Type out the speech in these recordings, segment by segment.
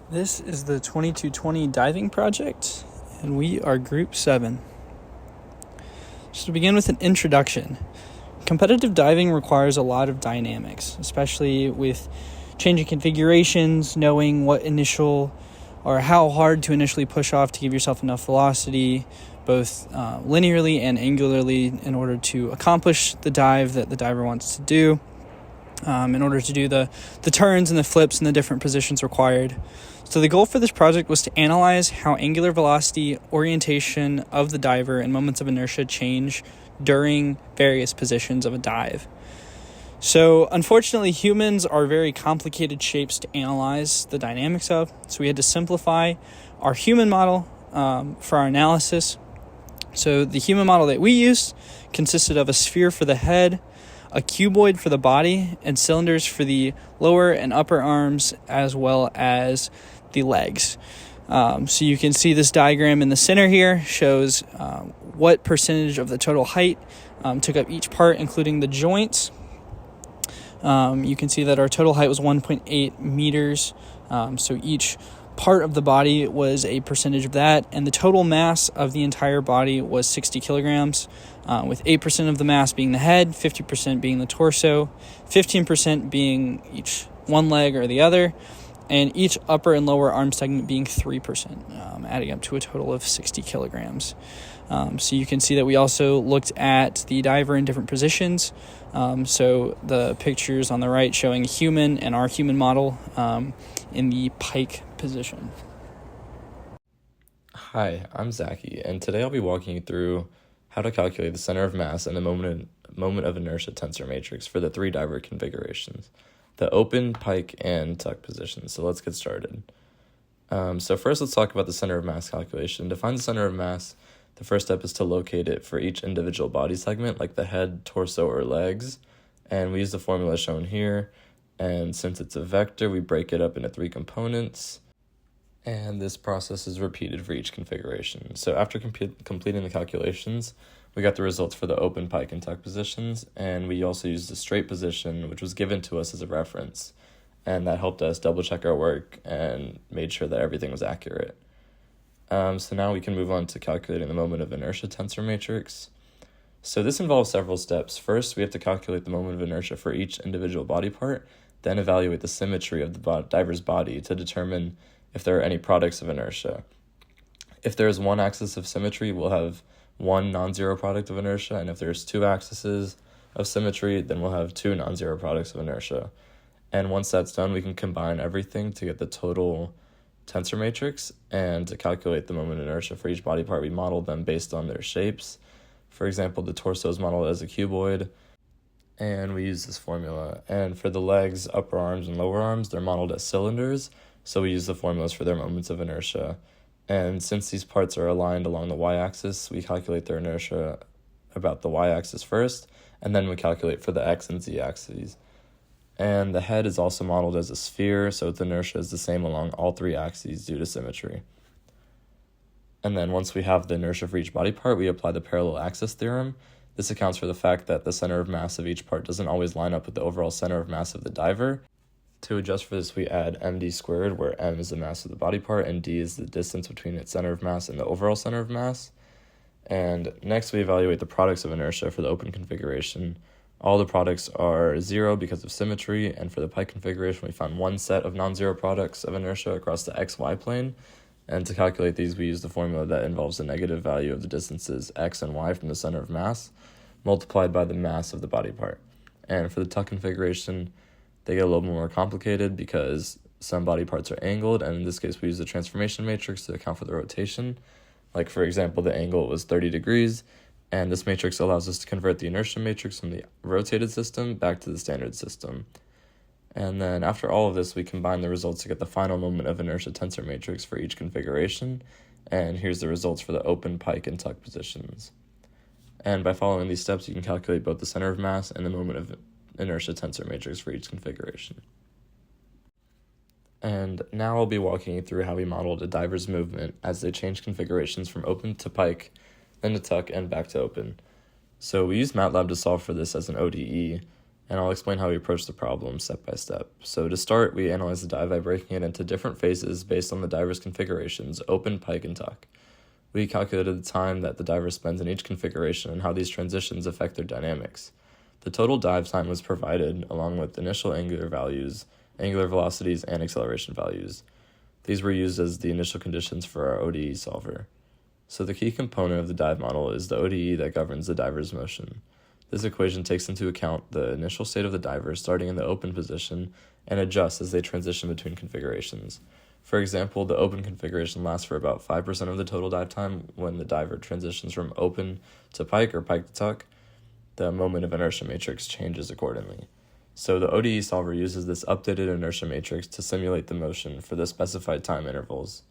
This is the 2220 diving project, and we are Group 7. So to begin with an introduction, competitive diving requires a lot of dynamics, especially with changing configurations, knowing what initial or how hard to initially push off to give yourself enough velocity, both linearly and angularly, in order to accomplish the dive that the diver wants to do. In order to do the turns and the flips and the different positions required. So the goal for this project was to analyze how angular velocity, orientation of the diver, and moments of inertia change during various positions of a dive. So unfortunately, humans are very complicated shapes to analyze the dynamics of, so we had to simplify our human model for our analysis. So the human model that we used consisted of a sphere for the head, a cuboid for the body, and cylinders for the lower and upper arms, as well as the legs. So you can see this diagram in the center here shows what percentage of the total height took up each part, including the joints. You can see that our total height was 1.8 meters, so each part of the body was a percentage of that, and the total mass of the entire body was 60 kilograms, with 8% of the mass being the head, 50% being the torso, 15% being each one leg or the other, and each upper and lower arm segment being 3%, adding up to a total of 60 kilograms. So you can see that we also looked at the diver in different positions. So the pictures on the right showing human and our human model in the pike position. Hi, I'm Zachy, and today I'll be walking you through how to calculate the center of mass and the moment of inertia tensor matrix for the three diver configurations, the open, pike, and tuck positions. So let's get started. So first, let's talk about the center of mass calculation. To find the center of mass, the first step is to locate it for each individual body segment, like the head, torso, or legs. And we use the formula shown here. And since it's a vector, we break it up into three components. And this process is repeated for each configuration. So after completing the calculations, we got the results for the open, pike, and tuck positions. And we also used the straight position, which was given to us as a reference. And that helped us double check our work and made sure that everything was accurate. So now we can move on to calculating the moment of inertia tensor matrix. So this involves several steps. First, we have to calculate the moment of inertia for each individual body part, then evaluate the symmetry of the diver's body to determine if there are any products of inertia. If there is one axis of symmetry, we'll have one non-zero product of inertia, and if there's two axes of symmetry, then we'll have two non-zero products of inertia. And once that's done, we can combine everything to get the total tensor matrix, and to calculate the moment of inertia for each body part, we modeled them based on their shapes. For example, the torso is modeled as a cuboid, and we use this formula. And for the legs, upper arms, and lower arms, they're modeled as cylinders, so we use the formulas for their moments of inertia. And since these parts are aligned along the y-axis, we calculate their inertia about the y-axis first, and then we calculate for the x and z-axes. And the head is also modeled as a sphere, so its inertia is the same along all three axes due to symmetry. And then once we have the inertia for each body part, we apply the parallel axis theorem. This accounts for the fact that the center of mass of each part doesn't always line up with the overall center of mass of the diver. To adjust for this, we add md squared, where m is the mass of the body part and d is the distance between its center of mass and the overall center of mass. And next, we evaluate the products of inertia for the open configuration. All the products are 0 because of symmetry, and for the pike configuration, we found one set of non-zero products of inertia across the xy plane. And to calculate these, we use the formula that involves the negative value of the distances x and y from the center of mass, multiplied by the mass of the body part. And for the tuck configuration, they get a little more complicated because some body parts are angled, and in this case, we use the transformation matrix to account for the rotation. Like, for example, the angle was 30 degrees, and this matrix allows us to convert the inertia matrix from the rotated system back to the standard system. And then after all of this, we combine the results to get the final moment of inertia tensor matrix for each configuration. And here's the results for the open, pike, and tuck positions. And by following these steps, you can calculate both the center of mass and the moment of inertia tensor matrix for each configuration. And now I'll be walking you through how we modeled a diver's movement as they change configurations from open to pike, then to tuck, and back to open. So we used MATLAB to solve for this as an ODE, and I'll explain how we approach the problem step by step. So to start, we analyze the dive by breaking it into different phases based on the diver's configurations, open, pike, and tuck. We calculated the time that the diver spends in each configuration and how these transitions affect their dynamics. The total dive time was provided along with initial angular values, angular velocities, and acceleration values. These were used as the initial conditions for our ODE solver. So the key component of the dive model is the ODE that governs the diver's motion. This equation takes into account the initial state of the diver starting in the open position and adjusts as they transition between configurations. For example, the open configuration lasts for about 5% of the total dive time. When the diver transitions from open to pike or pike to tuck, the moment of inertia matrix changes accordingly. So the ODE solver uses this updated inertia matrix to simulate the motion for the specified time intervals.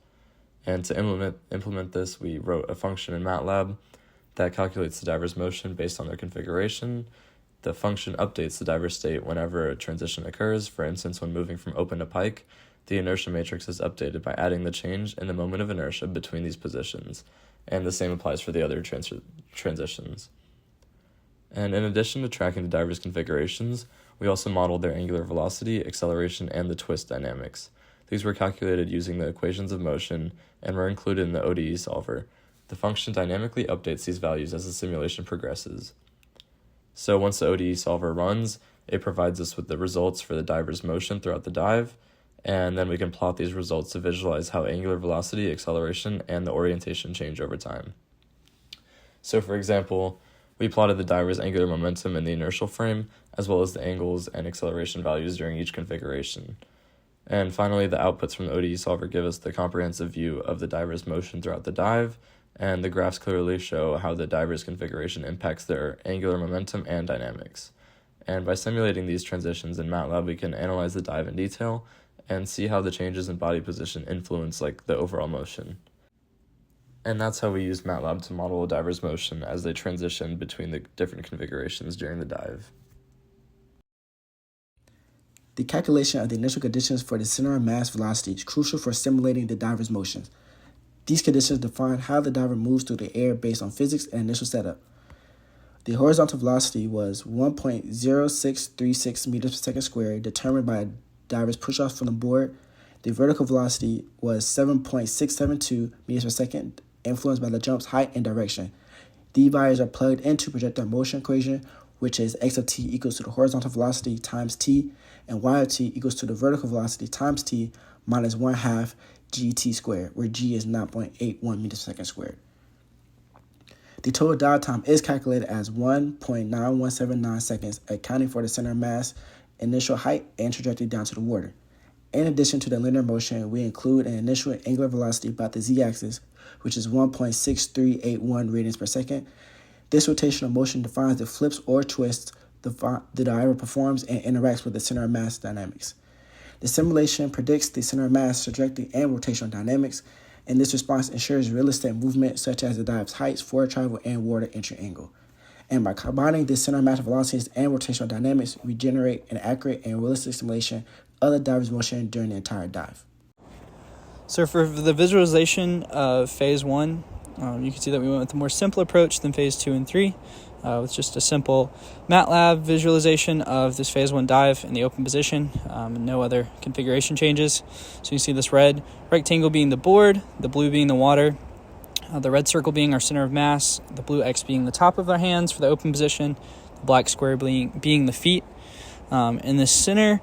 And to implement this, we wrote a function in MATLAB that calculates the diver's motion based on their configuration. The function updates the diver's state whenever a transition occurs. For instance, when moving from open to pike, the inertia matrix is updated by adding the change in the moment of inertia between these positions, and the same applies for the other transitions. And in addition to tracking the diver's configurations, we also modeled their angular velocity, acceleration, and the twist dynamics. These were calculated using the equations of motion and were included in the ODE solver. The function dynamically updates these values as the simulation progresses. So once the ODE solver runs, it provides us with the results for the diver's motion throughout the dive, and then we can plot these results to visualize how angular velocity, acceleration, and the orientation change over time. So for example, we plotted the diver's angular momentum in the inertial frame, as well as the angles and acceleration values during each configuration. And finally, the outputs from the ODE solver give us the comprehensive view of the diver's motion throughout the dive, and the graphs clearly show how the diver's configuration impacts their angular momentum and dynamics. And by simulating these transitions in MATLAB, we can analyze the dive in detail and see how the changes in body position influence the overall motion. And that's how we use MATLAB to model a diver's motion as they transition between the different configurations during the dive. The calculation of the initial conditions for the center of mass velocity is crucial for simulating the diver's motions. These conditions define how the diver moves through the air based on physics and initial setup. The horizontal velocity was 1.0636 meters per second squared, determined by a diver's push-off from the board. The vertical velocity was 7.672 meters per second, influenced by the jump's height and direction. These values are plugged into projectile motion equation, which is x of t equals to the horizontal velocity times t, and y of t equals to the vertical velocity times t minus 1/2 gt squared, where g is 9.81 meters per second squared. The total dive time is calculated as 1.9179 seconds, accounting for the center of mass, initial height, and trajectory down to the water. In addition to the linear motion, we include an initial angular velocity about the z-axis, which is 1.6381 radians per second. This rotational motion defines the flips or twists the diver performs and interacts with the center of mass dynamics. The simulation predicts the center of mass trajectory and rotational dynamics, and this response ensures realistic movement such as the dive's heights, forward travel, and water entry angle. And by combining the center of mass velocities and rotational dynamics, we generate an accurate and realistic simulation of the diver's motion during the entire dive. So for the visualization of phase 1, you can see that we went with a more simple approach than phase 2 and 3, with just a simple MATLAB visualization of this phase 1 dive in the open position, and no other configuration changes. So you see this red rectangle being the board, the blue being the water, the red circle being our center of mass, the blue X being the top of our hands for the open position, the black square being the feet. In the center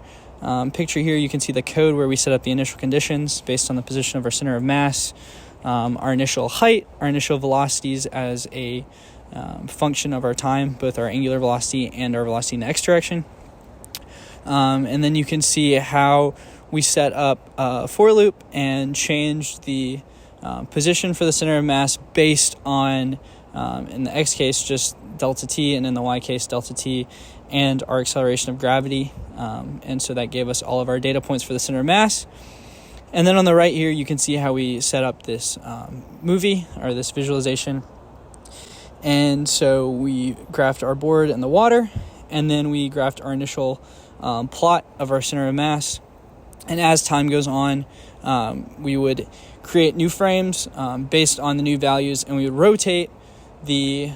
picture here, you can see the code where we set up the initial conditions based on the position of our center of mass, our initial height, our initial velocities as a function of our time, both our angular velocity and our velocity in the x direction. And then you can see how we set up a for loop and changed the position for the center of mass based on, in the x case, just delta t, and in the y case, delta t, and our acceleration of gravity. And so that gave us all of our data points for the center of mass. And then on the right here, you can see how we set up this movie, or this visualization. And so we graphed our board and the water, and then we graphed our initial plot of our center of mass. And as time goes on, we would create new frames based on the new values, and we would rotate the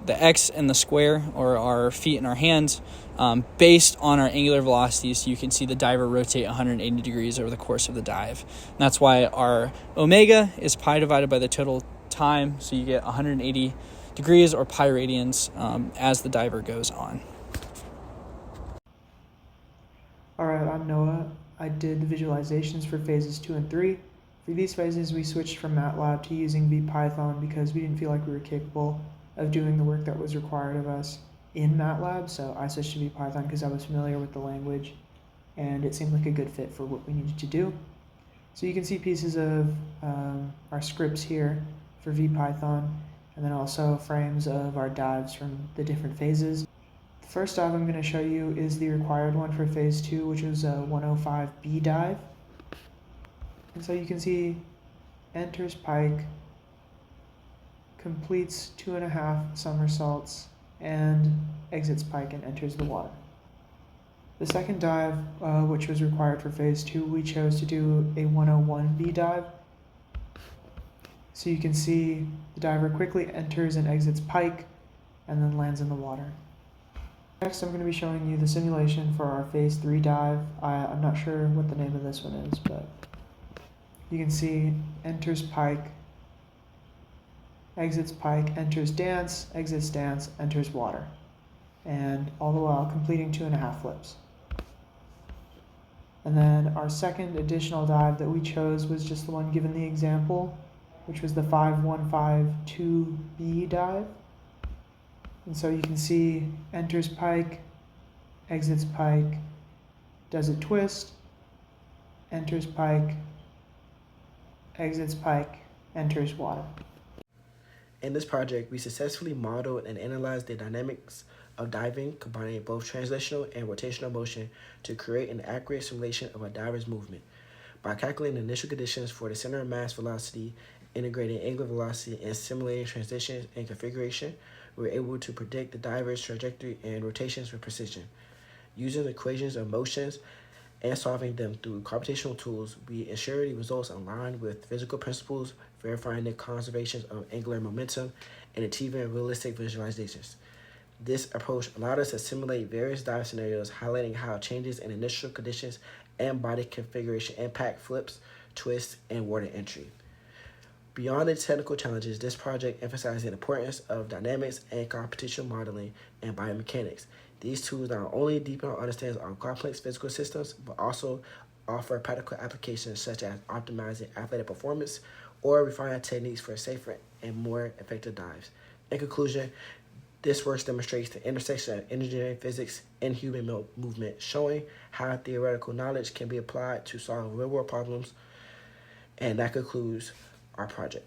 the X and the square, or our feet and our hands, based on our angular velocity. So you can see the diver rotate 180 degrees over the course of the dive. And that's why our omega is pi divided by the total time. So you get 180 degrees or pi radians as the diver goes on. Alright, I'm Noah. I did the visualizations for phases 2 and 3. For these phases, we switched from MATLAB to using VPython because we didn't feel like we were capable of doing the work that was required of us in MATLAB, so I switched to VPython because I was familiar with the language and it seemed like a good fit for what we needed to do. So you can see pieces of our scripts here for VPython, and then also frames of our dives from the different phases. The first dive I'm going to show you is the required one for phase 2, which was a 105B dive. And so you can see enters pike, completes 2.5 somersaults, and exits pike and enters the water. The second dive, which was required for phase 2, we chose to do a 101B dive. So you can see the diver quickly enters and exits pike and then lands in the water. Next, I'm going to be showing you the simulation for our phase 3 dive. I'm not sure what the name of this one is, but you can see enters pike, exits pike, enters dance, exits dance, enters water, and all the while completing 2.5 flips. And then our second additional dive that we chose was just the one given the example, which was the 5152B dive. And so you can see enters pike, exits pike, does a twist, enters pike, exits pike, enters water. In this project, we successfully modeled and analyzed the dynamics of diving, combining both translational and rotational motion to create an accurate simulation of a diver's movement. By calculating the initial conditions for the center of mass velocity, integrating angular velocity, and simulating transitions and configuration, we were able to predict the diver's trajectory and rotations with precision. Using the equations of motions and solving them through computational tools, we ensure the results align with physical principles, verifying the conservation of angular momentum, and achieving realistic visualizations. This approach allowed us to simulate various dive scenarios, highlighting how changes in initial conditions and body configuration impact flips, twists, and water entry. Beyond the technical challenges, this project emphasized the importance of dynamics and computational modeling and biomechanics. These tools not only deepen our understanding of complex physical systems, but also offer practical applications such as optimizing athletic performance or refining techniques for safer and more effective dives. In conclusion, this work demonstrates the intersection of engineering, physics, and human movement, showing how theoretical knowledge can be applied to solve real-world problems. And that concludes our project.